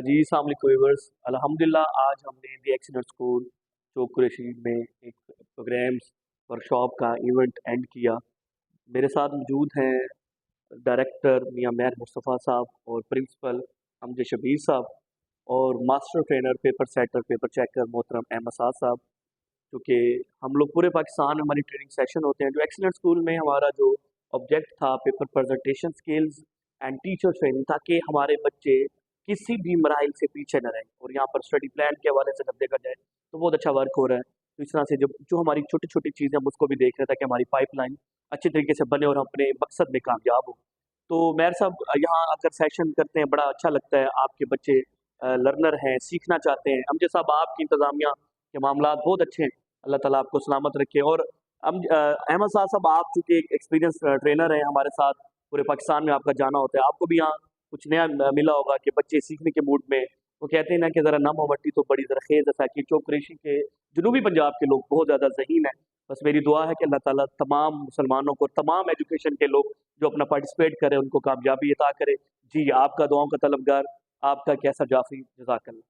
जी अस्सलाम वालेकुम व्यूअर्स। अल्हम्दुलिल्लाह आज हमने दी एक्सीलेंट स्कूल चौक कुरैशी में एक प्रोग्राम्स वर्कशॉप का इवेंट एंड किया। मेरे साथ मौजूद हैं डायरेक्टर मियां मेहर मुस्तफ़ा साहब और प्रिंसिपल हमजा शबीर साहब और master trainer paper setter paper checker मोहतरम अहमद साद साहब। क्योंकि हम लोग पूरे पाकिस्तान में हमारी ट्रेनिंग सेशन होते हैं। जो एक्सीलेंट स्कूल में हमारा जो ऑब्जेक्ट था paper presentation skills and teacher training, ताकि हमारे बच्चे किसी भी मराइल से पीछे न रहें। और यहाँ पर स्टडी प्लान के हवाले से जब देखा जाए तो बहुत अच्छा वर्क हो रहा है। तो इस तरह से जब जो हमारी छोटी छोटी चीज़ें हम उसको भी देख रहे थे कि हमारी पाइपलाइन अच्छी तरीके से बने और हम अपने मकसद में कामयाब हो। तो मेहर साहब यहाँ आकर सेशन करते हैं, बड़ा अच्छा लगता है। आपके बच्चे लर्नर हैं, सीखना चाहते हैं। हमजा साहब आपकी इंतज़ामिया के मामलात बहुत अच्छे हैं, अल्लाह ताला आपको सलामत रखे। और अहमद साहब आप चूँकि एक एक्सपीरियंस ट्रेनर हैं, हमारे साथ पूरे पाकिस्तान में आपका जाना होता है, आपको भी यहाँ कुछ नया मिला होगा कि बच्चे सीखने के मूड में। वो कहते हैं ना कि ज़रा नम हो मट्टी तो बड़ी ज़रख़ेज़ है, ताकि चौक कुरैशी के जनूबी पंजाब के लोग बहुत ज़्यादा ज़हीन हैं। बस मेरी दुआ है कि अल्लाह ताला तमाम मुसलमानों को, तमाम एजुकेशन के लोग जो अपना पार्टिसिपेट करें, उनको कामयाबी अता करे। जी, आपका दुआओं का तलबगार, आपका कैसर जाफ़री, जज़ाकल्लाह।